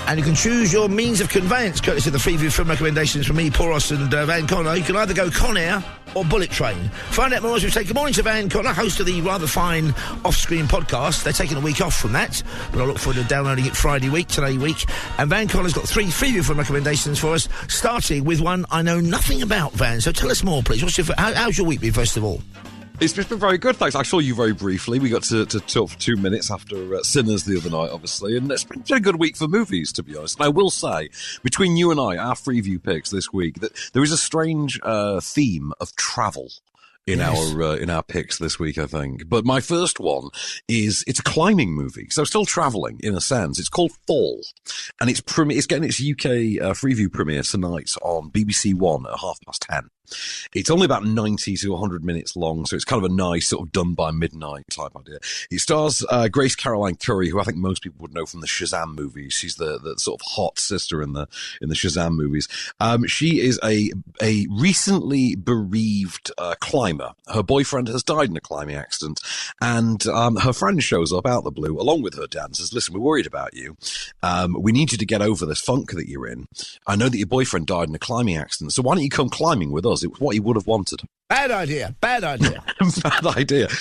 And you can choose your means of conveyance, courtesy of the Freeview film recommendations from me, Poros and Van Connor. You can either go Con Air or Bullet Train. Find out more as we say good morning to Van Connor, host of the rather fine off-screen podcast. They're taking a week off from that, but I look forward to downloading it Friday week, today week. And Van Connor's got 3 Freeview film recommendations for us, starting with one I know nothing about, Van. So tell us more, please. How's your week been, first of all? It's been very good, thanks. I saw you very briefly. We got to talk for 2 minutes after Sinners the other night, obviously, and it's been a good week for movies, to be honest. And I will say, between you and I, our Freeview picks this week, that there is a strange theme of travel in our picks this week, I think. But my first one it's a climbing movie, so still travelling in a sense. It's called Fall, and it's getting its UK Freeview premiere tonight on BBC One at 10:30. It's only about 90 to 100 minutes long, so it's kind of a nice sort of done by midnight type idea. It stars Grace Caroline Curry, who I think most people would know from the Shazam movies. She's the sort of hot sister in the Shazam movies. She is a recently bereaved climber. Her boyfriend has died in a climbing accident, and her friend shows up out of the blue along with her dad and says, "Listen, we're worried about you. We need you to get over this funk that you're in. I know that your boyfriend died in a climbing accident, so why don't you come climbing with us?" It was what he would have wanted. Bad idea. Bad idea.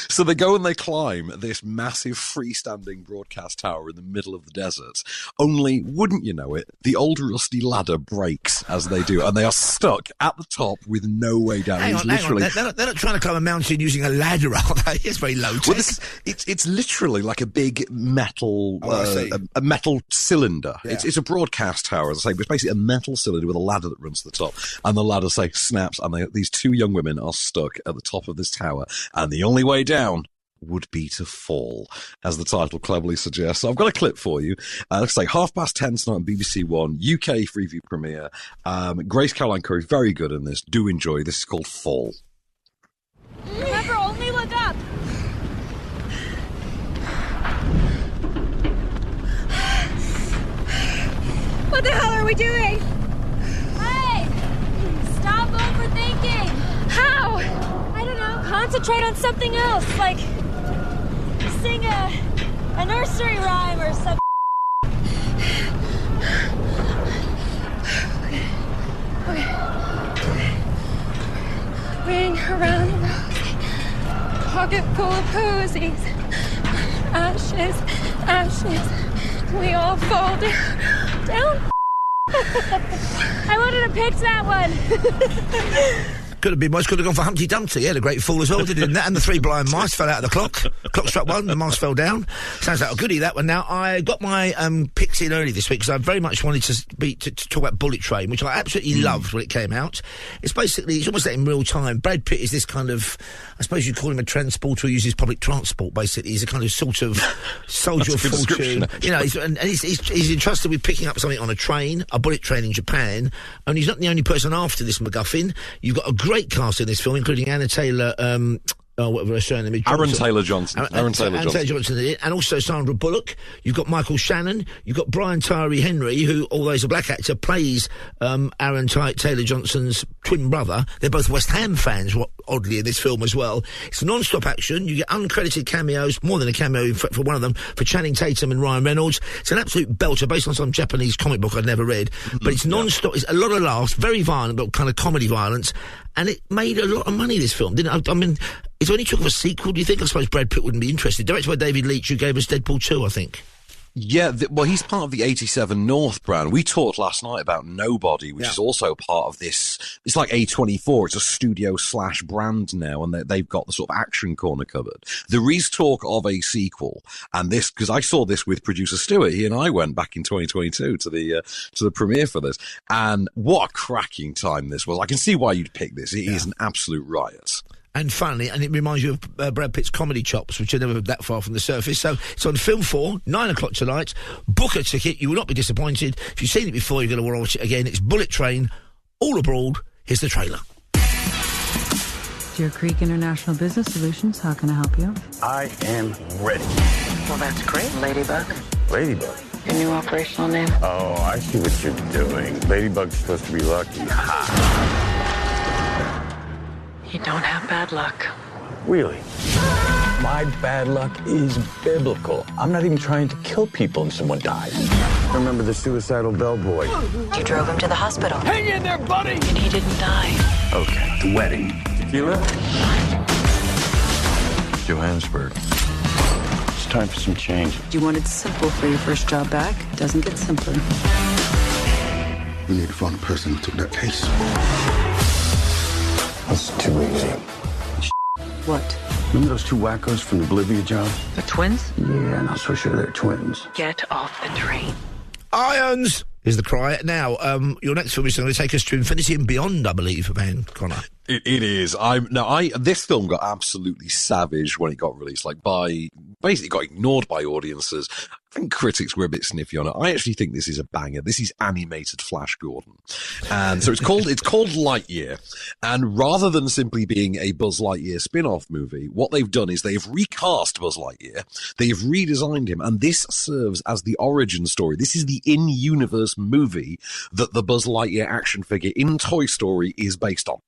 So they go and they climb this massive freestanding broadcast tower in the middle of the desert. Only, wouldn't you know it, the old rusty ladder breaks as they do, and they are stuck at the top with no way down. Hang on. They're not trying to climb a mountain using a ladder, are they? It's very low tech. Well, it's literally like a big metal, a metal cylinder. Yeah. It's a broadcast tower, as I say, but it's basically a metal cylinder with a ladder that runs to the top, and the ladder, snaps, and these 2 young women are stuck at the top of this tower, and the only way down would be to fall, as the title cleverly suggests. So I've got a clip for you. Let's say 10:30 tonight on BBC One, UK Freeview premiere. Grace Caroline Curry, very good in this. Do enjoy. This is called Fall. Remember, only look up. What the hell are we doing? Hey, stop overthinking. How? I don't know. Concentrate on something else, like sing a nursery rhyme or something. Okay. Ring around the rosy, pocket full of posies. Ashes, ashes, we all fall down. I wanted to pick that one. Could have been worse. Could have gone for Humpty Dumpty. He had a great fall as well, didn't that? And the 3 blind mice fell out of the clock. Clock struck 1, the mice fell down. Sounds like a goodie, that one. Now, I got my picks in early this week because I very much wanted to talk about Bullet Train, which I absolutely loved when it came out. It's almost like in real time. Brad Pitt is this kind of, I suppose you'd call him a transporter who uses public transport, basically. He's a kind of sort of soldier of fortune. You know, he's entrusted with picking up something on a train, a bullet train in Japan, and he's not the only person after this MacGuffin. You've got a great cast in this film, including Anna Taylor, whatever her surname is. Aaron Taylor Johnson. Aaron Taylor Johnson in it, and also Sandra Bullock. You've got Michael Shannon. You've got Brian Tyree Henry, who, although he's a black actor, plays Aaron Taylor Johnson's twin brother. They're both West Ham fans, oddly, in this film as well. It's non-stop action. You get uncredited cameos, more than a cameo for one of them, for Channing Tatum and Ryan Reynolds. It's an absolute belter, based on some Japanese comic book I'd never read. But it's non-stop. Yeah. It's a lot of laughs, very violent, but kind of comedy violence. And it made a lot of money, this film, didn't it? I mean, it's only took of a sequel, do you think? I suppose Brad Pitt wouldn't be interested. Directed by David Leitch, who gave us Deadpool 2, I think. Yeah, well, he's part of the 87 North brand. We talked last night about Nobody, which is also part of this. It's like A24. It's a studio/brand now, and they've got the sort of action corner covered. There is talk of a sequel, and this, because I saw this with producer Stuart. He and I went back in 2022 to the premiere for this, and what a cracking time this was. I can see why you'd pick this. It is an absolute riot. And funny, and it reminds you of Brad Pitt's comedy chops, which are never that far from the surface. So it's on Film 4, 9 o'clock tonight. Book a ticket. You will not be disappointed. If you've seen it before, you're going to want to watch it again. It's Bullet Train, all abroad. Here's the trailer. Deer Creek International Business Solutions, how can I help you? I am ready. Well, that's great, Ladybug. Ladybug? Your new operational name? Oh, I see what you're doing. Ladybug's supposed to be lucky. Ha! You don't have bad luck. Really? My bad luck is biblical. I'm not even trying to kill people and someone dies. Remember the suicidal bellboy? You drove him to the hospital. Hang in there, buddy! And he didn't die. Okay, the wedding. Tequila? Johannesburg. It's time for some change. You wanted simple for your first job back. Doesn't get simpler. We need to find the person who took that case. That's too easy. What? Remember those two wackos from the Bolivia job? The twins? Yeah, not so sure they're twins. Get off the train. Irons is the cry. Now, your next film is going to take us to infinity and beyond, I believe, Van Connor. It is. This film got absolutely savage when it got released. Basically got ignored by audiences. I think critics were a bit sniffy on it. I actually think this is a banger. This is animated Flash Gordon, and so it's called Lightyear. And rather than simply being a Buzz Lightyear spin-off movie, what they've done is they've recast Buzz Lightyear. They've redesigned him, and this serves as the origin story. This is the in-universe movie that the Buzz Lightyear action figure in Toy Story is based on.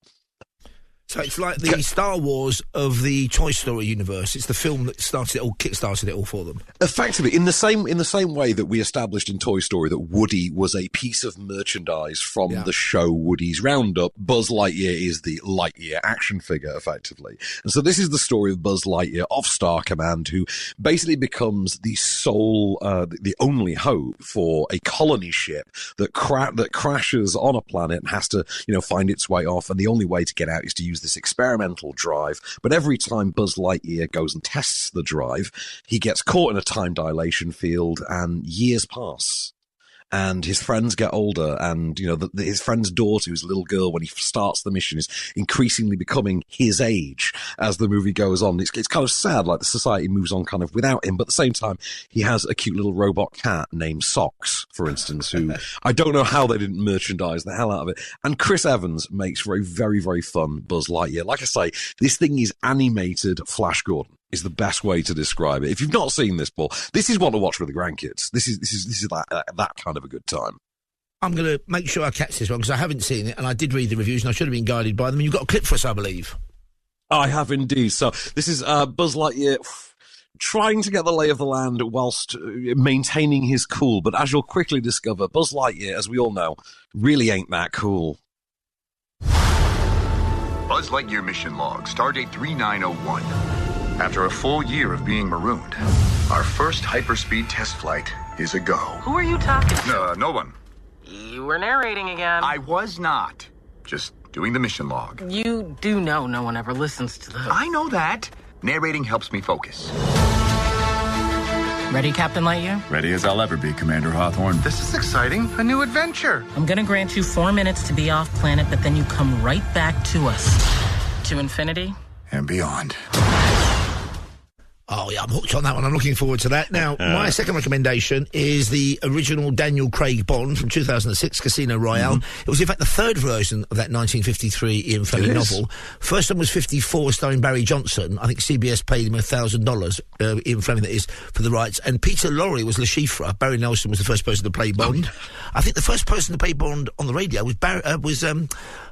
So it's like the Star Wars of the Toy Story universe. It's the film that kickstarted it all for them. Effectively, in the same way that we established in Toy Story that Woody was a piece of merchandise from the show Woody's Roundup, Buzz Lightyear is the Lightyear action figure, effectively. And so this is the story of Buzz Lightyear of Star Command, who basically becomes the sole, the only hope for a colony ship that crashes on a planet and has to, find its way off. And the only way to get out is to use this experimental drive, but every time Buzz Lightyear goes and tests the drive, he gets caught in a time dilation field and years pass. And his friends get older, and his friend's daughter, who's a little girl when he starts the mission, is increasingly becoming his age as the movie goes on. It's kind of sad, like the society moves on kind of without him, but at the same time, he has a cute little robot cat named Socks, for instance, who I don't know how they didn't merchandise the hell out of it. And Chris Evans makes for a very, very fun Buzz Lightyear. Like I say, this thing is animated Flash Gordon. Is the best way to describe it. If you've not seen this, Paul, this is one to watch with the grandkids. This is that kind of a good time. I'm going to make sure I catch this one because I haven't seen it and I did read the reviews and I should have been guided by them. And you've got a clip for us, I believe. I have indeed. So this is Buzz Lightyear trying to get the lay of the land whilst maintaining his cool. But as you'll quickly discover, Buzz Lightyear, as we all know, really ain't that cool. Buzz Lightyear mission log, stardate 3901. After a full year of being marooned, our first hyperspeed test flight is a go. Who are you talking to? No one. You were narrating again. I was not. Just doing the mission log. You do know no one ever listens to those. I know that. Narrating helps me focus. Ready, Captain Lightyear? Ready as I'll ever be, Commander Hawthorne. This is exciting. A new adventure. I'm gonna grant you 4 minutes to be off planet, but then you come right back to us. To infinity and beyond. Oh, yeah, I'm hooked on that one. I'm looking forward to that. Now, my second recommendation is the original Daniel Craig Bond from 2006, Casino Royale. Mm-hmm. It was, in fact, the third version of that 1953 Ian Fleming novel. First one was 54, starring Barry Johnson. I think CBS paid him $1,000, Ian Fleming, that is, for the rights. And Peter Lorre was Le Chiffre. Barry Nelson was the first person to play Bond. I think the first person to play Bond on the radio was Bob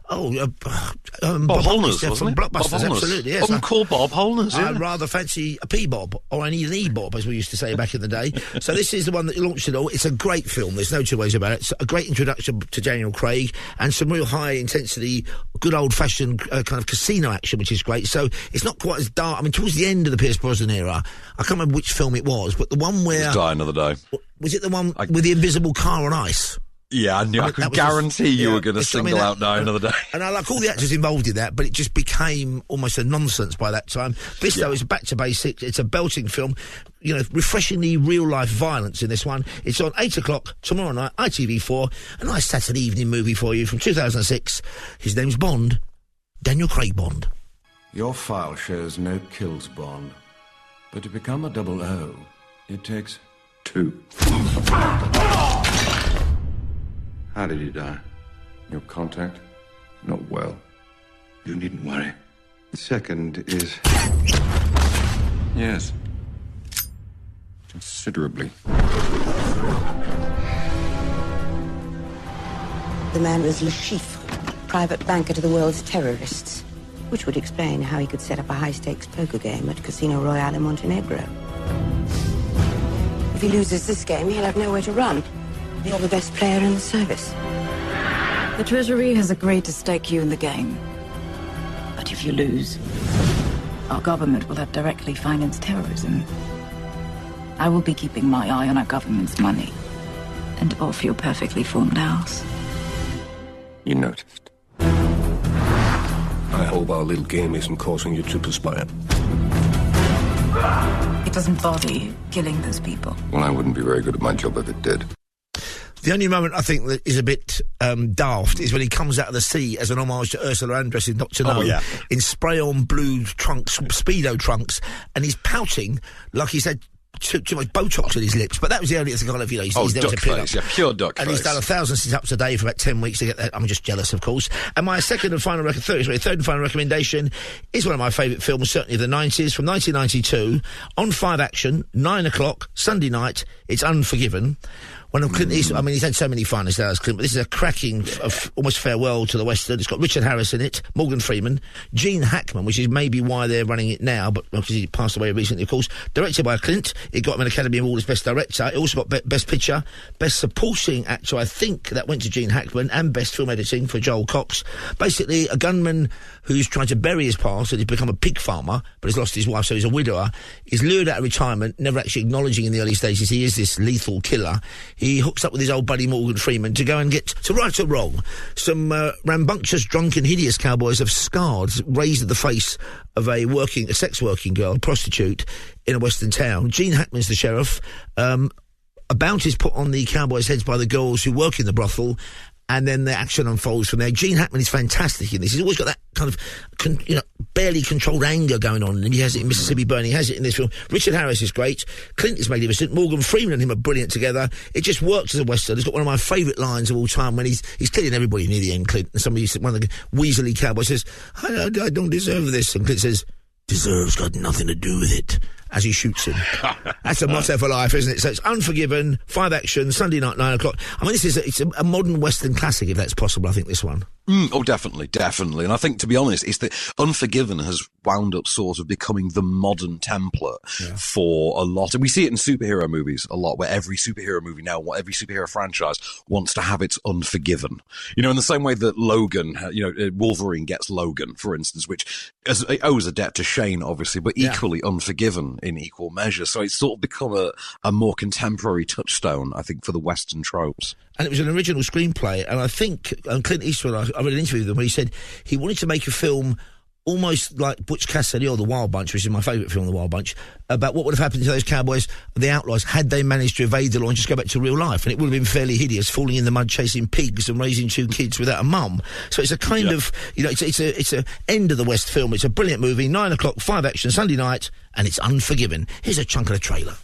Holness, from Blockbusters, absolutely, yes. Uncle Bob Holness, I'd rather fancy a P-Bob, or an E-Bob, as we used to say back in the day. So this is the one that launched it all. It's a great film, there's no two ways about it. It's a great introduction to Daniel Craig, and some real high-intensity, good old-fashioned kind of casino action, which is great. So it's not quite as dark. I mean, towards the end of the Pierce Brosnan era, I can't remember which film it was, but the one where... Die Another Day. Was it the one with the invisible car on ice? Yeah, I could guarantee you were going to single out Die Another Day. And I like all the actors involved in that, but it just became almost a nonsense by that time. This, though, is back to basics. It's a belting film. Refreshingly real-life violence in this one. It's on 8 o'clock tomorrow night, ITV4. A nice Saturday evening movie for you from 2006. His name's Bond, Daniel Craig Bond. Your file shows no kills, Bond. But to become a 00, it takes 2. How did he die? Your contact? Not well. You needn't worry. The second is... Yes. Considerably. The man was Le Chiffre, private banker to the world's terrorists. which would explain how he could set up a high-stakes poker game at Casino Royale in Montenegro. If he loses this game, he'll have nowhere to run. You're the best player in the service. The Treasury has agreed to stake you in the game. But if you lose, our government will have directly financed terrorism. I will be keeping my eye on our government's money and off your perfectly formed house. You noticed. I hope our little game isn't causing you to perspire. It doesn't bother you, killing those people. Well, I wouldn't be very good at my job if it did. The only moment I think that is a bit daft is when he comes out of the sea as an homage to Ursula Andress in Dr. No, in spray-on blue trunks, Speedo trunks, and he's pouting like he's had too much Botox in his lips. But that was the only thing he's there duck face, pure duck and face. he's done 1,000 sit-ups a day for about 10 weeks to get that. I'm just jealous, of course. And my third and final recommendation is one of my favourite films, certainly of the 90s, from 1992, on 5 Action, 9 o'clock, Sunday night. It's Unforgiven. One of Clint Eastwood, I mean, he's had so many finest hours, Clint, but this is a cracking, almost farewell to the Western. It's got Richard Harris in it, Morgan Freeman, Gene Hackman, which is maybe why they're running it now, but because he passed away recently, of course. Directed by Clint. It got him an Academy Award as Best Director. It also got Best Picture, Best Supporting Actor, I think that went to Gene Hackman, and Best Film Editing for Joel Cox. Basically, a gunman who's trying to bury his past and he's become a pig farmer, but he's lost his wife, so he's a widower. He's lured out of retirement, never actually acknowledging in the early stages he is this lethal killer. He hooks up with his old buddy Morgan Freeman to go and get, to right or wrong, some rambunctious, drunken, hideous cowboys have scarred, raised the face of a sex working girl, a prostitute, in a western town. Gene Hackman's the sheriff. A bounty is put on the cowboys' heads by the girls who work in the brothel, and then the action unfolds from there. Gene Hackman is fantastic in this. He's always got that kind of, barely controlled anger going on, and he has it in Mississippi Burning, he has it in this film. Richard Harris is great. Clint is magnificent. Morgan Freeman and him are brilliant together. It just works as a Western. It's got one of my favourite lines of all time when he's killing everybody near the end, Clint. And one of the Weasley cowboys says, I don't deserve this. And Clint says, deserve's got nothing to do with it, as he shoots him. That's a motto for life, isn't it? So it's Unforgiven, 5 Action, Sunday night, 9 o'clock. I mean, it's a modern Western classic, if that's possible, I think, this one. Definitely. And I think, to be honest, it's that Unforgiven has wound up sort of becoming the modern template for a lot. And we see it in superhero movies a lot, where every superhero movie now, every superhero franchise wants to have its Unforgiven. In the same way that Logan, Wolverine gets Logan, for instance, which owes a debt to Shane, obviously, but equally Unforgiven in equal measure. So it's sort of become a more contemporary touchstone, I think, for the Western tropes. And it was an original screenplay, and I think Clint Eastwood, I read an interview with him where he said he wanted to make a film almost like Butch Cassidy or The Wild Bunch, which is my favourite film, The Wild Bunch, about what would have happened to those cowboys, the outlaws, had they managed to evade the law and just go back to real life. And it would have been fairly hideous, falling in the mud, chasing pigs and raising 2 kids without a mum. So it's a kind of, it's a end of the West film. It's a brilliant movie, 9 o'clock, 5 Action, Sunday night, and it's Unforgiven. Here's a chunk of the trailer.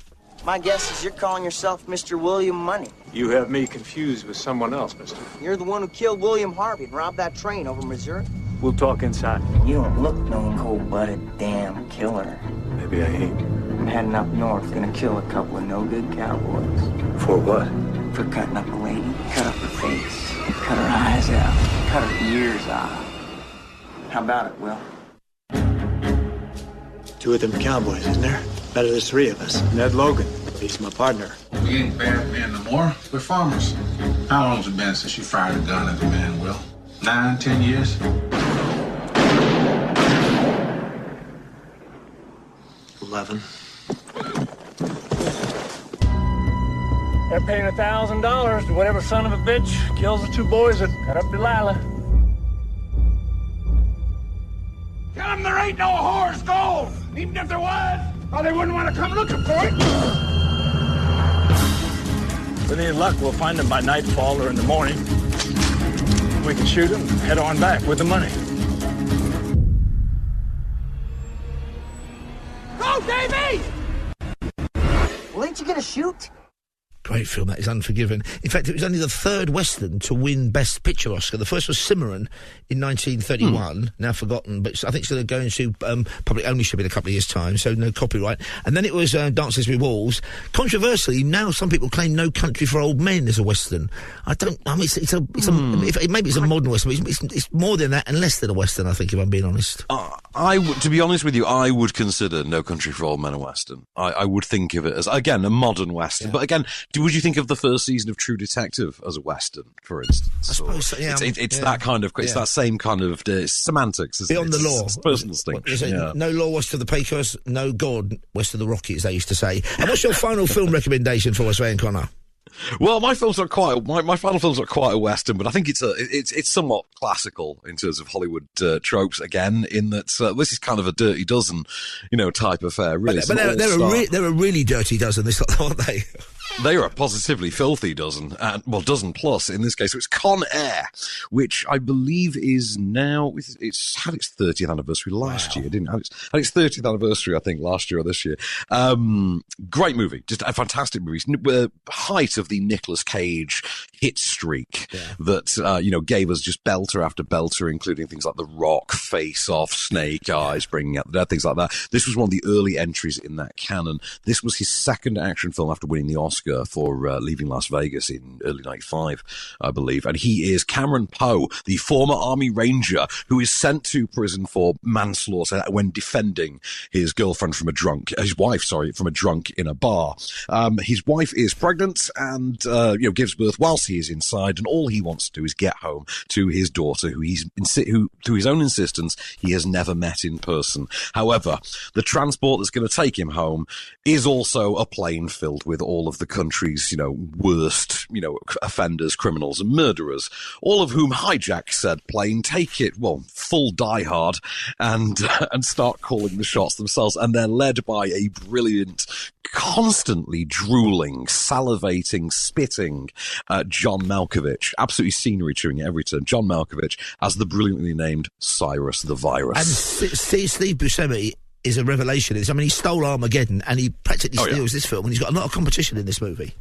My guess is you're calling yourself Mr. William Money. You have me confused with someone else, mister. You're the one who killed William Harvey and robbed that train over Missouri. We'll talk inside. You don't look no cold-blooded damn killer. Maybe I ain't. I'm heading up north, gonna kill a couple of no-good cowboys. For what? For cutting up a lady, cut up her face, cut her eyes out, cut her ears off. How about it, Will? 2 of them cowboys, isn't there? Better there's 3 of us. Ned Logan, he's my partner. We ain't bad men no more. We're farmers. How long's it been since you fired a gun at a man, Will? 9, 10 years? 11. They're paying $1,000 to whatever son of a bitch kills the 2 boys that cut up Delilah. Tell them there ain't no horse gold. Even if there was, or they wouldn't want to come looking for it. With any luck, we'll find them by nightfall or in the morning. We can shoot them and head on back with the money. Go, Davey! Well, ain't you gonna shoot? great film, that is, Unforgiven. In fact, it was only the third Western to win Best Picture Oscar. The first was Cimarron in 1931, now forgotten, but I think it's going to go into public ownership in a couple of years' time, so no copyright. And then it was Dances with Wolves. Controversially, now some people claim No Country for Old Men is a Western. Maybe it's a modern Western, but it's more than that and less than a Western, I think, if I'm being honest. To be honest with you, I would consider No Country for Old Men a Western. I would think of it as, again, a modern Western. Yeah. But again, would you think of the first season of True Detective as a Western, for instance? I suppose so, yeah. It's that kind of, it's that same kind of semantics, isn't Beyond it? the law. It's personal distinction. No law west of the Pecos, no God west of the Rockies, they used to say. And what's your final film recommendation for us, Ray and Connor? Well, my final films are quite a Western, but I think it's somewhat classical in terms of Hollywood tropes. Again, in that this is kind of a Dirty Dozen, type affair. Really, but they're a really dirty dozen, aren't they? They are a positively filthy dozen, dozen plus in this case. So it's Con Air, which I believe is now, it's had its 30th anniversary last year, didn't it? Had its 30th anniversary, I think, last year or this year. Great movie, just a fantastic movie. Height of the Nicolas Cage hit streak that, gave us just belter after belter, including things like The Rock, Face Off, Snake Eyes, Bringing Out the Dead, things like that. This was one of the early entries in that canon. This was his second action film after winning the Oscar for Leaving Las Vegas in early 95, I believe. And he is Cameron Poe, the former Army Ranger who is sent to prison for manslaughter when defending his wife, from a drunk in a bar. His wife is pregnant and, gives birth whilst he is inside, and all he wants to do is get home to his daughter, who to his own insistence, he has never met in person. However, the transport that's going to take him home is also a plane filled with all of the country's, worst, offenders, criminals and murderers, all of whom hijack said plane, take it, full Die Hard, and start calling the shots themselves. And they're led by a brilliant, constantly drooling, salivating, spitting John Malkovich, absolutely scenery chewing at every turn. John Malkovich as the brilliantly named Cyrus the Virus. And Steve Buscemi is a revelation. He stole Armageddon and he practically steals this film, and he's got a lot of competition in this movie.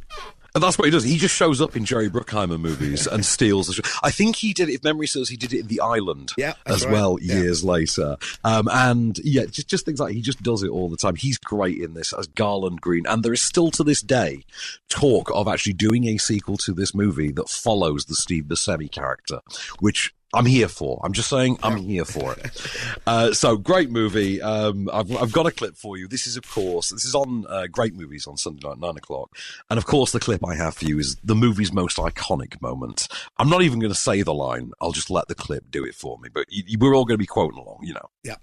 And that's what he does. He just shows up in Jerry Bruckheimer movies and steals the show. I think he did it, if memory serves, he did it in The Island years later. Just things like, he just does it all the time. He's great in this as Garland Green. And there is still to this day talk of actually doing a sequel to this movie that follows the Steve Buscemi character, which I'm here for. I'm just saying I'm here for it. So great movie. I've got a clip for you. This is on Great Movies on Sunday night, 9:00. And of course, the clip I have for you is the movie's most iconic moment. I'm not even going to say the line. I'll just let the clip do it for me. But we're all going to be quoting along, Yeah.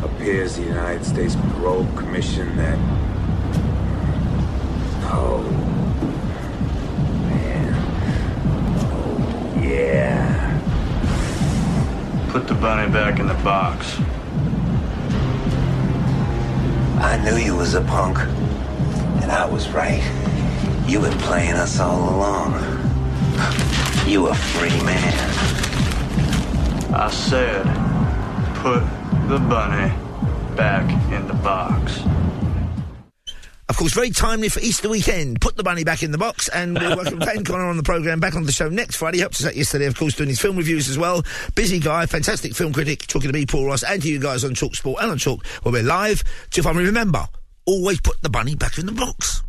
Appears the United States Parole Commission that... Yeah. Put the bunny back in the box. I knew you was a punk, and I was right. You been playing us all along. You a free man. I said, put the bunny back in the box. Of course, very timely for Easter weekend. Put the bunny back in the box, and we'll welcome Ray and Connor on the programme, back on the show next Friday. Helped us out yesterday, of course, doing his film reviews as well. Busy guy, fantastic film critic, talking to me, Paul Ross, and to you guys on talkSPORT and on Talk, where we're live. Till finally remember, always put the bunny back in the box.